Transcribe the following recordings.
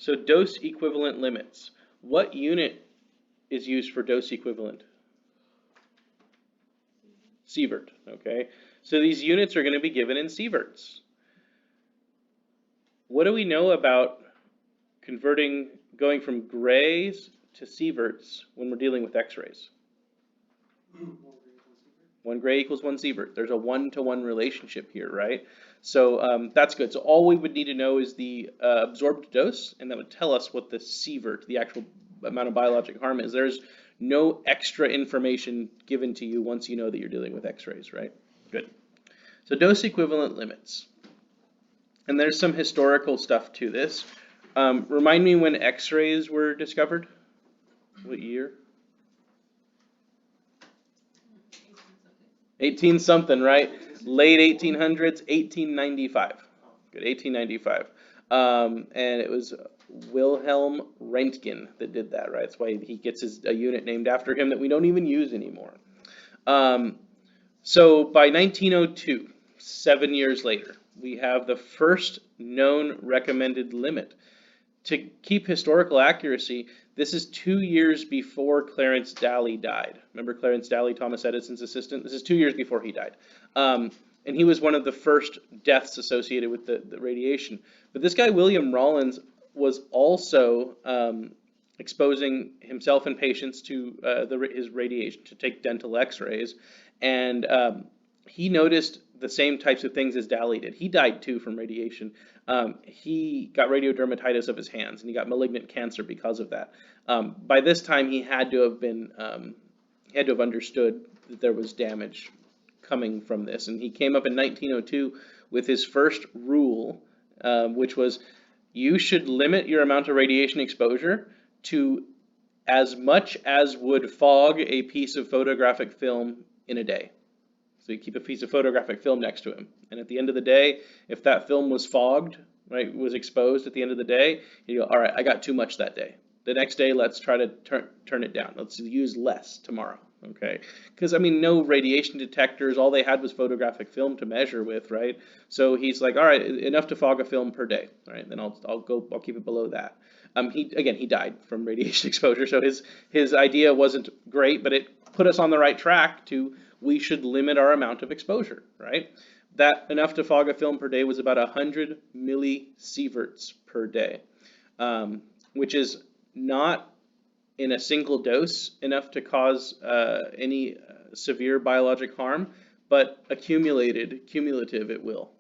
So dose equivalent limits. What unit is used for dose equivalent? Sievert, okay? So these units are going to be given in sieverts. What do we know about going from grays to sieverts when we're dealing with x-rays? 1 gray equals 1 sievert. There's a 1-to-1 relationship here, right? So that's good. So all we would need to know is the absorbed dose, and that would tell us what the sievert, the actual amount of biologic harm is. There's no extra information given to you once you know that you're dealing with x-rays, right? Good. So dose equivalent limits. And there's some historical stuff to this. Remind me when x-rays were discovered? What year? 18 something, right? Late 1800s, 1895. Good, 1895. And it was Wilhelm Röntgen that did that, right? That's why he gets a unit named after him that we don't even use anymore. So by 1902, 7 years later, we have the first known recommended limit. To keep historical accuracy, this is 2 years before Clarence Daly died. Remember Clarence Daly, Thomas Edison's assistant? This is 2 years before he died. And he was one of the first deaths associated with the radiation. But this guy, William Rawlins, was also exposing himself and patients to his radiation, to take dental x-rays. And he noticed the same types of things as Daly did. He died too from radiation. He got radiodermatitis of his hands, and he got malignant cancer because of that. By this time, he had to have understood that there was damage coming from this, and he came up in 1902 with his first rule, which was you should limit your amount of radiation exposure to as much as would fog a piece of photographic film in a day. So you keep a piece of photographic film next to him. And at the end of the day, if that film was fogged, right, was exposed at the end of the day, you go, all right, I got too much that day. The next day, let's try to turn it down. Let's use less tomorrow, okay? Because, I mean, no radiation detectors. All they had was photographic film to measure with, right? So he's like, all right, enough to fog a film per day, all right? Then I'll keep it below that. He died from radiation exposure, so his idea wasn't great, but it put us on the right track to we should limit our amount of exposure, right? That enough to fog a film per day was about 100 millisieverts per day, which is not in a single dose enough to cause any severe biologic harm, but cumulative it will.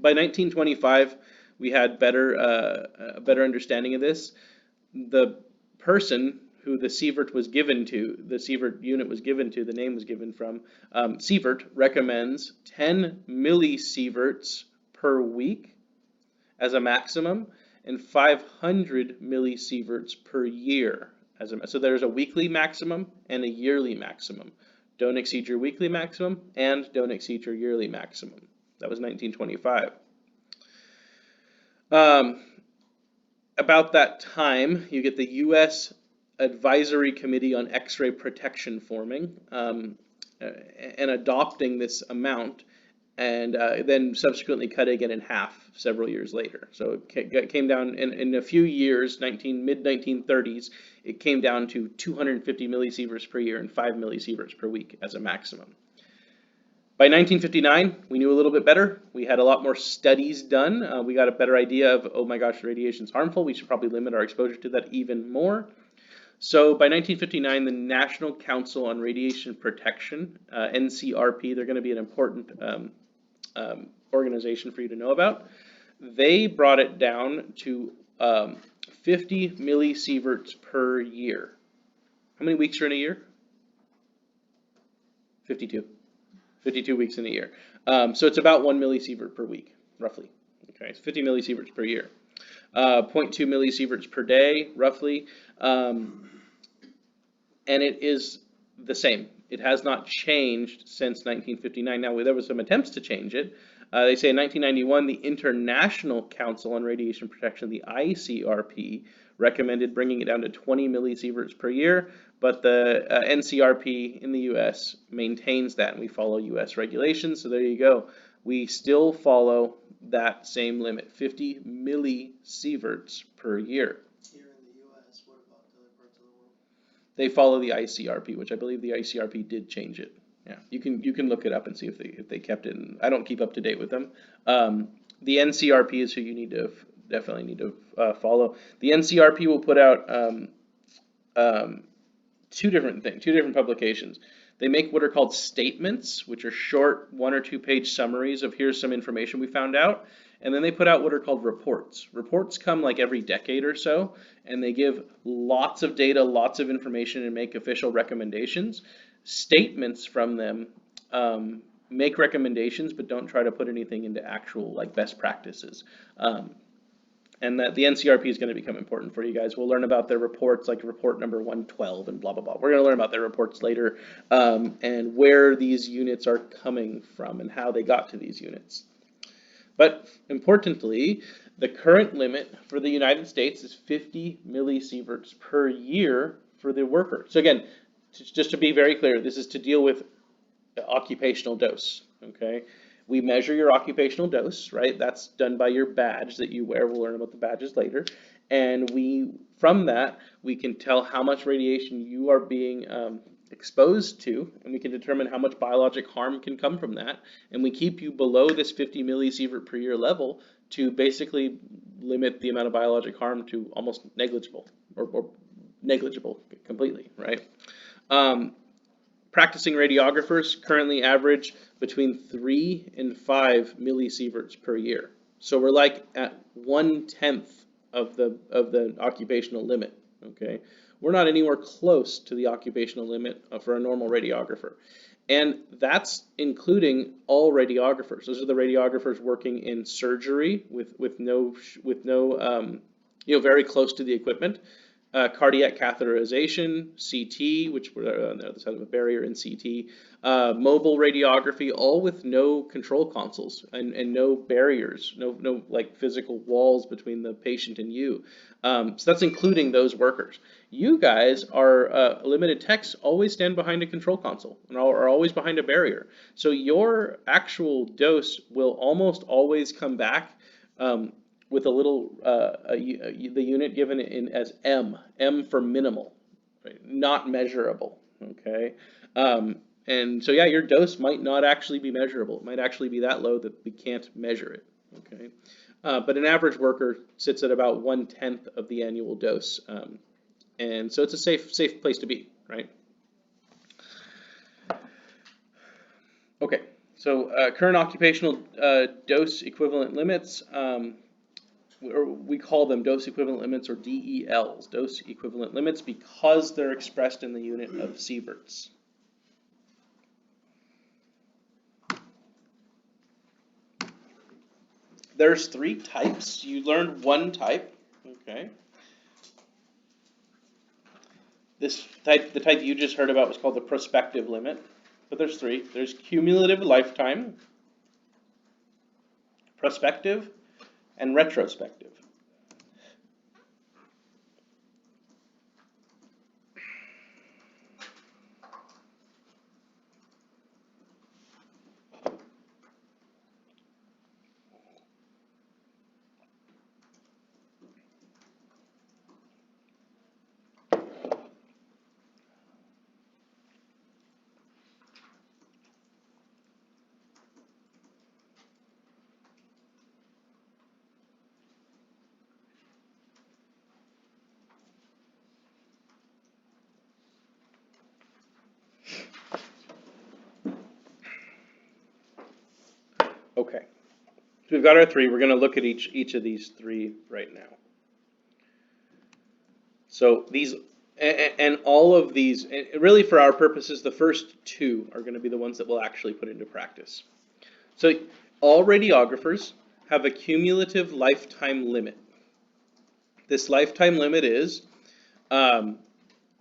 By 1925, we had a better understanding of this. The person who the sievert was given to, the sievert unit was given to, the name was given from, sievert recommends 10 millisieverts per week as a maximum and 500 millisieverts per year. So there's a weekly maximum and a yearly maximum. Don't exceed your weekly maximum and don't exceed your yearly maximum. That was 1925. About that time, you get the U.S. Advisory Committee on X-ray Protection forming and adopting this amount, and then subsequently cutting it in half several years later. So it came down in a few years, mid-1930s, it came down to 250 millisieverts per year and 5 millisieverts per week as a maximum. By 1959, we knew a little bit better. We had a lot more studies done. We got a better idea of, oh my gosh, radiation's harmful. We should probably limit our exposure to that even more. So by 1959, the National Council on Radiation Protection, NCRP, they're going to be an important organization for you to know about. They brought it down to 50 millisieverts per year. How many weeks are in a year? 52. 52 weeks in a year. So it's about 1 millisievert per week, roughly. Okay, it's 50 millisieverts per year. 0.2 millisieverts per day, roughly. And it is the same. It has not changed since 1959. Now, there were some attempts to change it. They say in 1991, the International Council on Radiation Protection, the ICRP, recommended bringing it down to 20 millisieverts per year, but the NCRP in the U.S. maintains that, and we follow U.S. regulations, so there you go. We still follow that same limit, 50 millisieverts per year. Here in the U.S., what about other parts of the world? They follow the ICRP, which I believe the ICRP did change it. Yeah, you can look it up and see if they kept it. I don't keep up to date with them. The NCRP is who you definitely need to follow. The NCRP will put out two different publications. They make what are called statements, which are short 1 or 2 page summaries of here's some information we found out. And then they put out what are called reports. Reports come like every decade or so, and they give lots of data, lots of information, and make official recommendations. Statements from them make recommendations, but don't try to put anything into actual like best practices. And that the NCRP is going to become important for you guys. We'll learn about their reports, like report number 112 and blah, blah, blah. We're going to learn about their reports later and where these units are coming from and how they got to these units. But importantly, the current limit for the United States is 50 millisieverts per year for the worker. So again, just to be very clear, this is to deal with occupational dose, okay? We measure your occupational dose, right? That's done by your badge that you wear. We'll learn about the badges later. And from that, we can tell how much radiation you are being exposed to, and we can determine how much biologic harm can come from that. And we keep you below this 50 millisievert per year level to basically limit the amount of biologic harm to almost negligible or negligible completely, right? Practicing radiographers currently average between 3 and 5 millisieverts per year. So we're like at 1/10 of the occupational limit, okay? We're not anywhere close to the occupational limit for a normal radiographer. And that's including all radiographers. Those are the radiographers working in surgery with no very close to the equipment. Cardiac catheterization, CT, which we're on the other side of a barrier in CT, mobile radiography, all with no control consoles and no barriers, no like physical walls between the patient and you. So that's including those workers. You guys are limited techs, always stand behind a control console and are always behind a barrier. So your actual dose will almost always come back with a little, the unit given in as M for minimal, right? Not measurable, okay? And so yeah, your dose might not actually be measurable. It might actually be that low that we can't measure it, okay? But an average worker sits at about 1/10 of the annual dose. And so it's a safe place to be, right? Okay, so current occupational dose equivalent limits, we call them dose equivalent limits or DELs, dose equivalent limits, because they're expressed in the unit of sieverts. There's 3 types. You learned one type, okay? The type you just heard about was called the prospective limit, but there's 3. There's cumulative lifetime, prospective, and retrospective. Okay, so we've got our 3. We're going to look at each of these 3 right now. So these, and all of these, really for our purposes, the first 2 are going to be the ones that we'll actually put into practice. So all radiographers have a cumulative lifetime limit. This lifetime limit is 10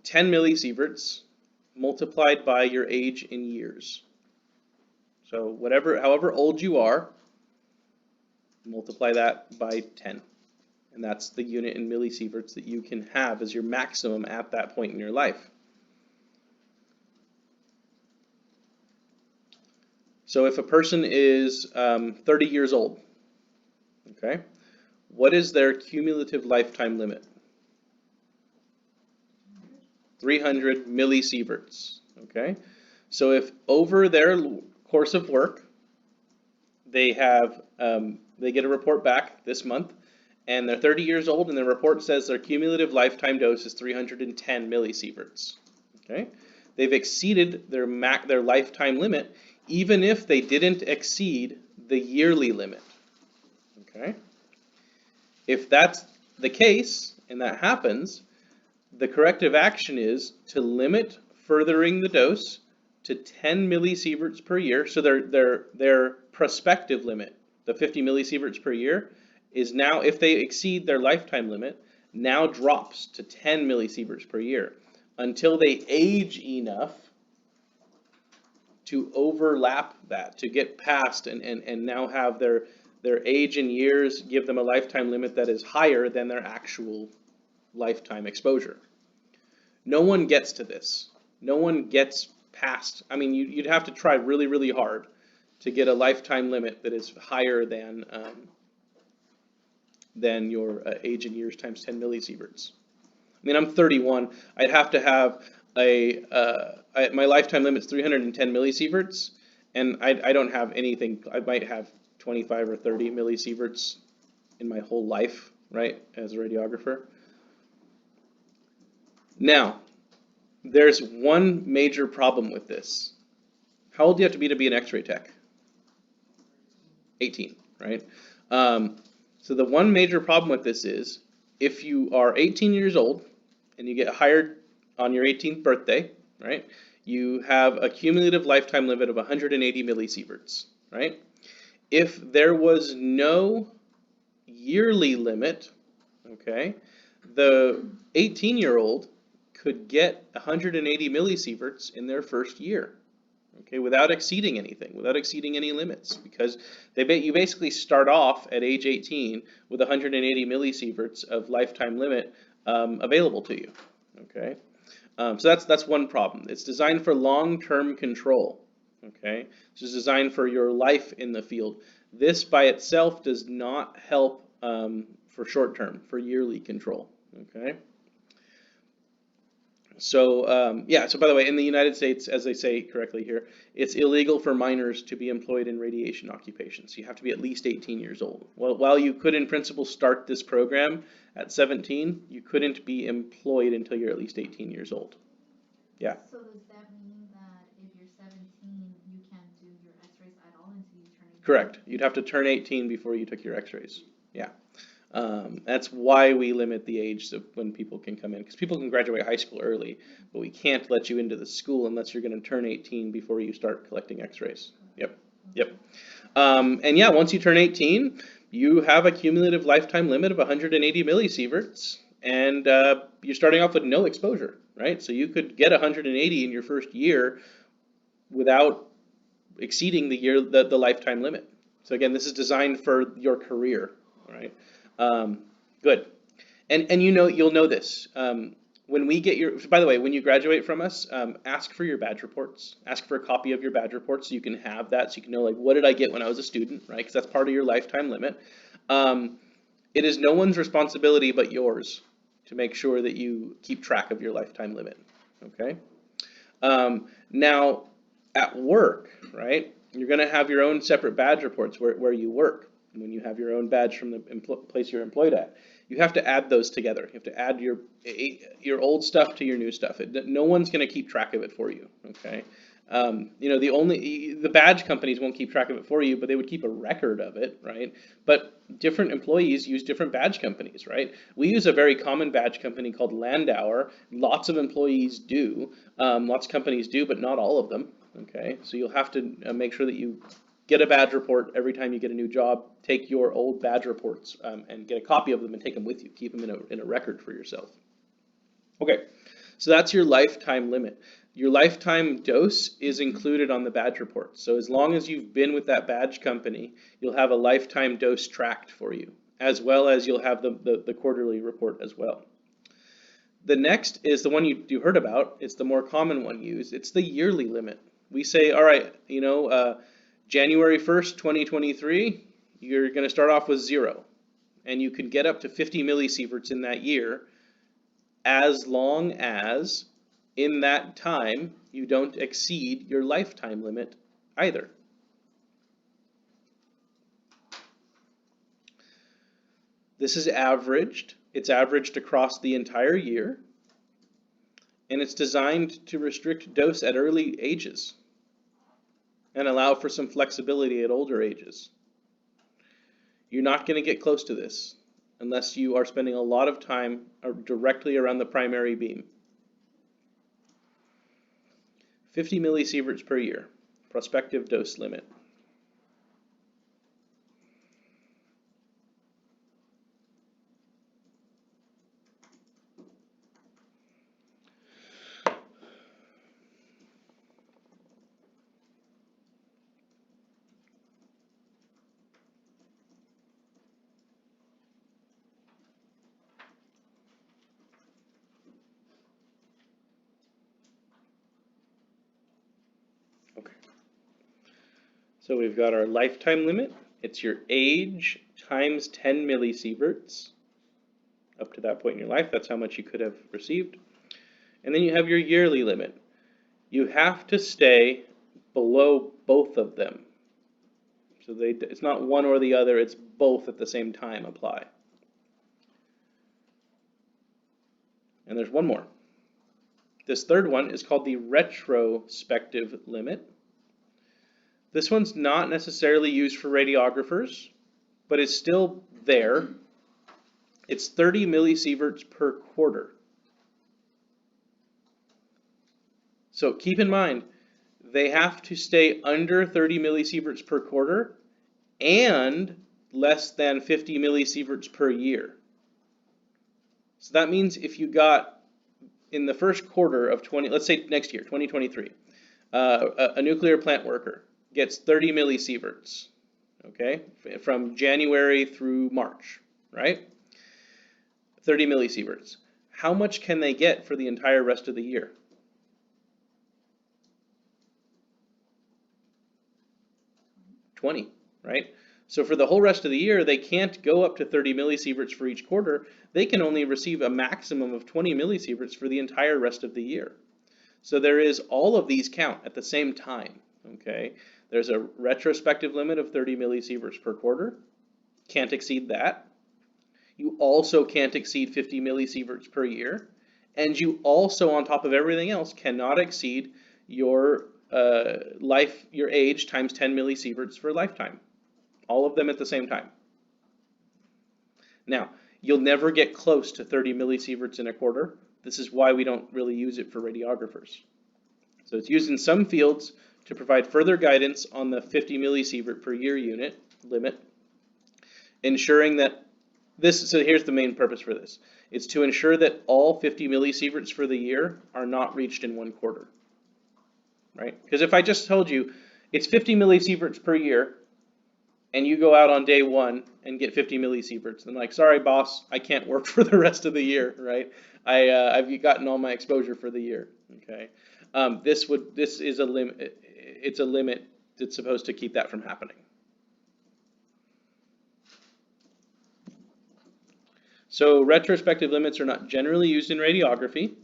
millisieverts multiplied by your age in years. So however old you are, multiply that by 10. And that's the unit in millisieverts that you can have as your maximum at that point in your life. So if a person is 30 years old, Okay? What is their cumulative lifetime limit? 300 millisieverts. Okay? So if over their course of work, they get a report back this month, and they're 30 years old, and the report says their cumulative lifetime dose is 310 millisieverts. Okay? They've exceeded their lifetime limit, even if they didn't exceed the yearly limit. Okay? If that's the case, and that happens, the corrective action is to limit furthering the dose to 10 millisieverts per year. So their prospective limit, the 50 millisieverts per year, is now, if they exceed their lifetime limit, now drops to 10 millisieverts per year until they age enough to overlap that, to get past and now have their age and years give them a lifetime limit that is higher than their actual lifetime exposure. No one gets to this. No one gets past. I mean, you'd have to try really, really hard to get a lifetime limit that is higher than your age and years times 10 millisieverts. I mean, I'm 31. I'd have to have my lifetime limit's 310 millisieverts, and I don't have anything. I might have 25 or 30 millisieverts in my whole life, right, as a radiographer. Now, there's one major problem with this. How old do you have to be an X-ray tech? 18, right? So the one major problem with this is, if you are 18 years old and you get hired on your 18th birthday, right, you have a cumulative lifetime limit of 180 millisieverts, right? If there was no yearly limit, okay, the 18-year-old could get 180 millisieverts in their first year, okay, without exceeding anything, without exceeding any limits, because you basically start off at age 18 with 180 millisieverts of lifetime limit available to you, okay. So that's one problem. It's designed for long-term control, okay. It's designed for your life in the field. This by itself does not help for short-term, for yearly control, okay. So so by the way, in the United States, as they say correctly here, it's illegal for minors to be employed in radiation occupations. You have to be at least 18 years old. Well, while you could in principle start this program at 17, you couldn't be employed until you're at least 18 years old. Yeah. So does that mean that if you're 17, you can't do your x-rays at all until you turn 18? Correct. You'd have to turn 18 before you took your x-rays. Yeah. That's why we limit the age of when people can come in, because people can graduate high school early, but we can't let you into the school unless you're going to turn 18 before you start collecting x-rays. Yep. And yeah, once you turn 18, you have a cumulative lifetime limit of 180 millisieverts, and you're starting off with no exposure, right? So you could get 180 in your first year without exceeding the lifetime limit. So again, this is designed for your career, right? Good. And you'll know this. When we get by the way, when you graduate from us, ask for your badge reports. Ask for a copy of your badge report so you can have that, so you can know, like, what did I get when I was a student, right? Because that's part of your lifetime limit. It is no one's responsibility but yours to make sure that you keep track of your lifetime limit, okay? Now, at work, right, you're going to have your own separate badge reports where you work. When you have your own badge from the place you're employed at, you have to add those together. You have to add your old stuff to your new stuff. No one's going to keep track of it for you. Okay, the badge companies won't keep track of it for you, but they would keep a record of it, right? But different employees use different badge companies, right? We use a very common badge company called Landauer. Lots of employees do. Lots of companies do, but not all of them. Okay, so you'll have to make sure that you get a badge report every time you get a new job. Take your old badge reports and get a copy of them and take them with you. Keep them in a record for yourself. Okay, so that's your lifetime limit. Your lifetime dose is included on the badge report. So as long as you've been with that badge company, you'll have a lifetime dose tracked for you, as well as you'll have the quarterly report as well. The next is the one you heard about. It's the more common one used. It's the yearly limit. We say, all right, January 1st, 2023, you're going to start off with 0. And you can get up to 50 millisieverts in that year, as long as in that time you don't exceed your lifetime limit either. This is averaged. It's averaged across the entire year, and it's designed to restrict dose at early ages and allow for some flexibility at older ages. You're not going to get close to this unless you are spending a lot of time directly around the primary beam. 50 millisieverts per year, prospective dose limit. Okay. So we've got our lifetime limit. It's your age times 10 millisieverts. Up to that point in your life, that's how much you could have received. And then you have your yearly limit. You have to stay below both of them. So it's not one or the other, it's both at the same time apply. And there's one more. This third one is called the retrospective limit. This one's not necessarily used for radiographers, but it's still there. It's 30 millisieverts per quarter. So keep in mind, they have to stay under 30 millisieverts per quarter and less than 50 millisieverts per year. So that means if you got in the first quarter of let's say next year, 2023, a nuclear plant worker gets 30 millisieverts, okay, from January through March, right? 30 millisieverts. How much can they get for the entire rest of the year? 20, right? So for the whole rest of the year, they can't go up to 30 millisieverts for each quarter. They can only receive a maximum of 20 millisieverts for the entire rest of the year. So there is all of these count at the same time, okay? There's a retrospective limit of 30 millisieverts per quarter. Can't exceed that. You also can't exceed 50 millisieverts per year. And you also, on top of everything else, cannot exceed your your age times 10 millisieverts for lifetime. All of them at the same time. Now, you'll never get close to 30 millisieverts in a quarter. This is why we don't really use it for radiographers. So it's used in some fields to provide further guidance on the 50 millisievert per year unit limit, ensuring that so here's the main purpose for this. It's to ensure that all 50 millisieverts for the year are not reached in one quarter. Right? Because if I just told you it's 50 millisieverts per year, and you go out on day 1 and get 50 millisieverts, then like, sorry boss, I can't work for the rest of the year, right? I've gotten all my exposure for the year. Okay, this is a limit. It's a limit that's supposed to keep that from happening. So retrospective limits are not generally used in radiography,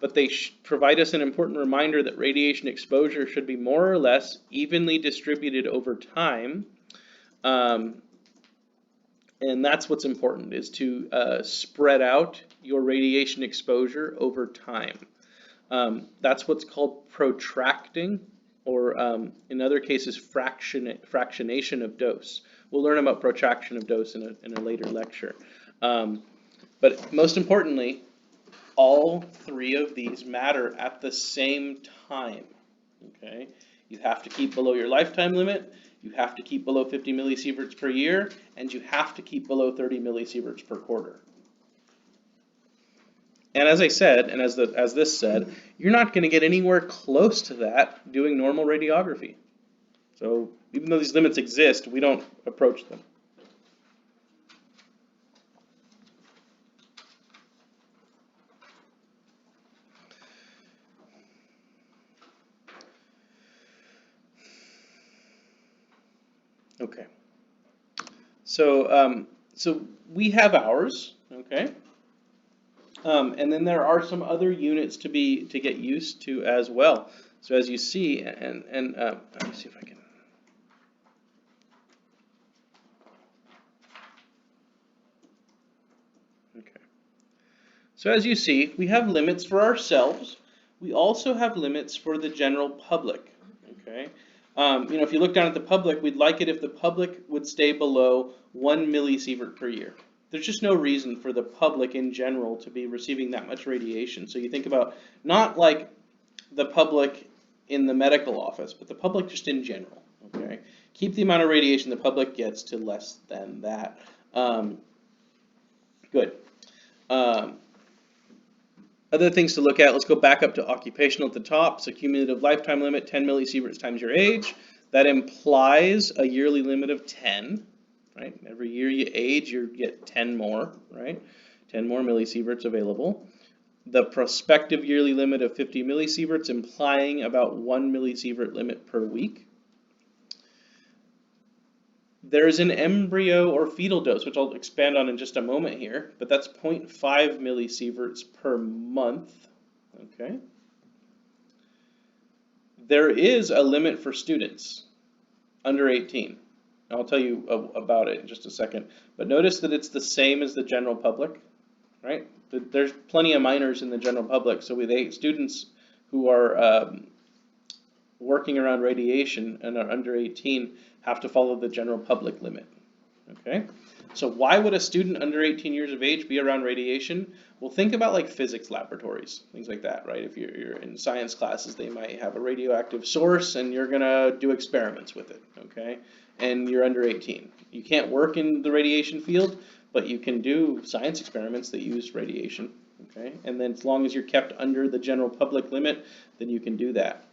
but they provide us an important reminder that radiation exposure should be more or less evenly distributed over time. And that's what's important, is to spread out your radiation exposure over time. That's what's called protracting, or in other cases, fractionation of dose. We'll learn about protraction of dose in a later lecture. But most importantly, all three of these matter at the same time. Okay, you have to keep below your lifetime limit, you have to keep below 50 millisieverts per year, and you have to keep below 30 millisieverts per quarter. And as I said, and as this said, you're not going to get anywhere close to that doing normal radiography. So even though these limits exist, we don't approach them. Okay. So we have ours, okay? And then there are some other units to get used to as well. So as you see, and let me see if I can. Okay. So as you see, we have limits for ourselves. We also have limits for the general public. Okay. If you look down at the public, we'd like it if the public would stay below 1 millisievert per year. There's just no reason for the public in general to be receiving that much radiation. So you think about not like the public in the medical office, but the public just in general. Okay, keep the amount of radiation the public gets to less than that. Good. Other things to look at, let's go back up to occupational at the top. So cumulative lifetime limit, 10 millisieverts times your age. That implies a yearly limit of 10, right? Every year you age, you get 10 more, right? 10 more millisieverts available. The prospective yearly limit of 50 millisieverts, implying about 1 millisievert limit per week. There is an embryo or fetal dose, which I'll expand on in just a moment here, but that's 0.5 millisieverts per month. Okay. There is a limit for students under 18. I'll tell you about it in just a second. But notice that it's the same as the general public, right? There's plenty of minors in the general public, so students who are working around radiation and are under 18 have to follow the general public limit. Okay, so why would a student under 18 years of age be around radiation? Well, think about like physics laboratories, things like that, right? If you're in science classes, they might have a radioactive source and you're gonna do experiments with it, okay? And you're under 18. You can't work in the radiation field, but you can do science experiments that use radiation, okay? And then as long as you're kept under the general public limit, then you can do that.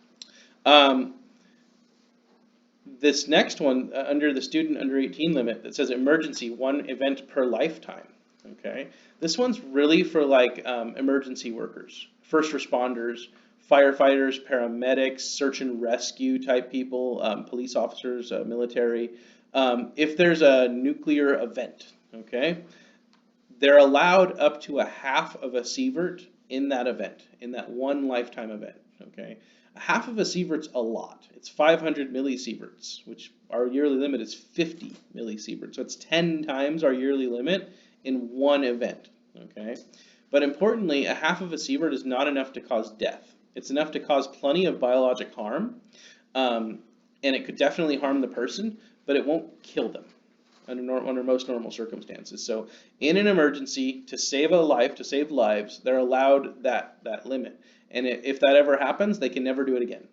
This next one, under the student under 18 limit, that says emergency, 1 event per lifetime. Okay, this one's really for like emergency workers, first responders, firefighters, paramedics, search and rescue type people, police officers, military. If there's a nuclear event, okay, they're allowed up to 1/2 of a sievert in that event, in that one lifetime event. Okay. 1/2 of a sievert's a lot. It's 500 millisieverts, which our yearly limit is 50 millisieverts. So it's 10 times our yearly limit in one event. Okay, but importantly, 1/2 of a sievert is not enough to cause death. It's enough to cause plenty of biologic harm, and it could definitely harm the person, but it won't kill them under most normal circumstances. So in an emergency, to save a life, to save lives, they're allowed that limit. And if that ever happens, they can never do it again.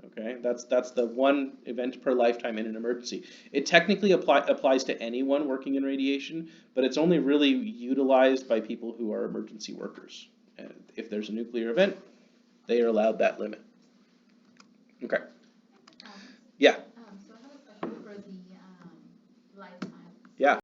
Okay, that's the 1 event per lifetime in an emergency. It technically applies to anyone working in radiation, but it's only really utilized by people who are emergency workers. And if there's a nuclear event, they are allowed that limit. Okay. Yeah. So I have a question for the lifetime. Yeah.